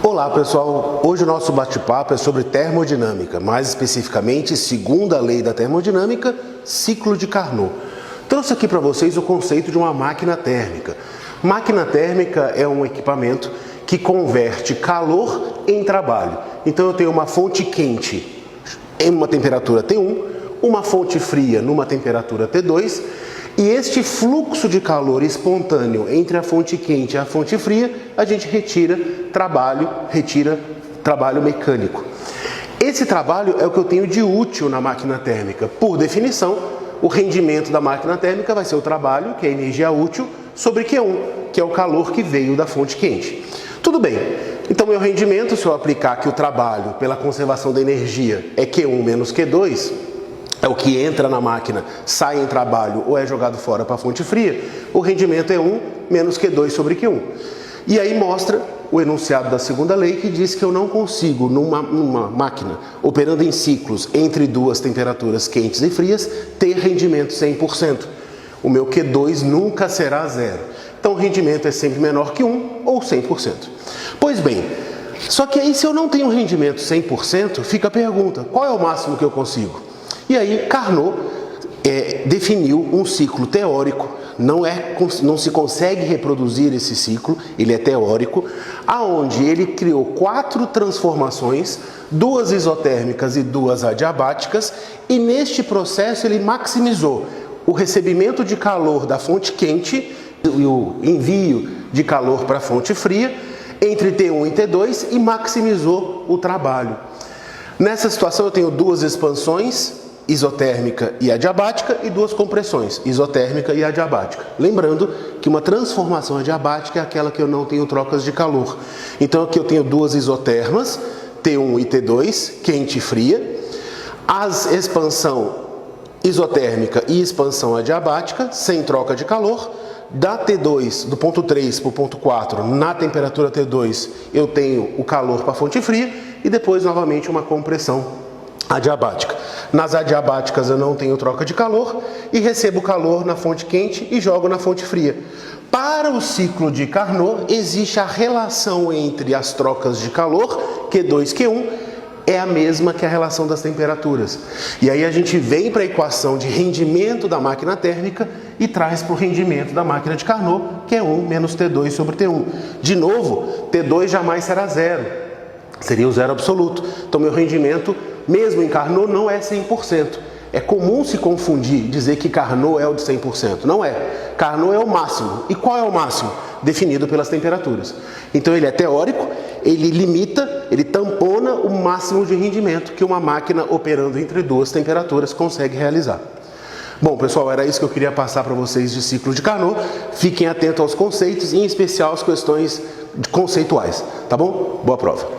Olá pessoal, hoje o nosso bate-papo é sobre termodinâmica, mais especificamente segunda lei da termodinâmica, ciclo de Carnot. Trouxe aqui para vocês o conceito de uma máquina térmica. Máquina térmica é um equipamento que converte calor em trabalho. Então eu tenho uma fonte quente em uma temperatura T1, uma fonte fria numa temperatura T2, e este fluxo de calor espontâneo entre a fonte quente e a fonte fria, a gente retira trabalho mecânico. Esse trabalho é o que eu tenho de útil na máquina térmica. Por definição, o rendimento da máquina térmica vai ser o trabalho, que é a energia útil, sobre Q1, que é o calor que veio da fonte quente. Tudo bem, então meu rendimento, se eu aplicar que o trabalho pela conservação da energia é Q1 menos Q2, é o que entra na máquina, sai em trabalho ou é jogado fora para a fonte fria, o rendimento é 1 menos Q2 sobre Q1. E aí mostra o enunciado da segunda lei que diz que eu não consigo, numa máquina operando em ciclos entre duas temperaturas quentes e frias, ter rendimento 100%. O meu Q2 nunca será zero. Então o rendimento é sempre menor que 1 ou 100%. Pois bem, só que aí se eu não tenho rendimento 100%, fica a pergunta, qual é o máximo que eu consigo? E aí Carnot definiu um ciclo teórico, não se consegue reproduzir esse ciclo, ele é teórico, aonde ele criou 4 transformações, 2 isotérmicas e 2 adiabáticas, e neste processo ele maximizou o recebimento de calor da fonte quente e o envio de calor para a fonte fria entre T1 e T2 e maximizou o trabalho. Nessa situação eu tenho 2 expansões, isotérmica e adiabática, e 2 compressões, isotérmica e adiabática. Lembrando que uma transformação adiabática é aquela que eu não tenho trocas de calor. Então aqui eu tenho 2 isotermas, T1 e T2, quente e fria, as expansão isotérmica e expansão adiabática, sem troca de calor. Da T2, do ponto 3 para o ponto 4, na temperatura T2, eu tenho o calor para a fonte fria e depois novamente uma compressão adiabática. Nas adiabáticas eu não tenho troca de calor e recebo calor na fonte quente e jogo na fonte fria. Para o ciclo de Carnot, existe a relação entre as trocas de calor, Q2 e Q1, é a mesma que a relação das temperaturas. E aí a gente vem para a equação de rendimento da máquina térmica e traz para o rendimento da máquina de Carnot, que é 1 menos T2 sobre T1. De novo, T2 jamais será zero, seria o zero absoluto. Então meu rendimento, mesmo em Carnot, não é 100%. É comum se confundir, dizer que Carnot é o de 100%. Não é. Carnot é o máximo. E qual é o máximo? Definido pelas temperaturas. Então ele é teórico, ele limita, ele tampona o máximo de rendimento que uma máquina operando entre 2 temperaturas consegue realizar. Bom, pessoal, era isso que eu queria passar para vocês de ciclo de Carnot. Fiquem atentos aos conceitos, em especial às questões conceituais. Tá bom? Boa prova.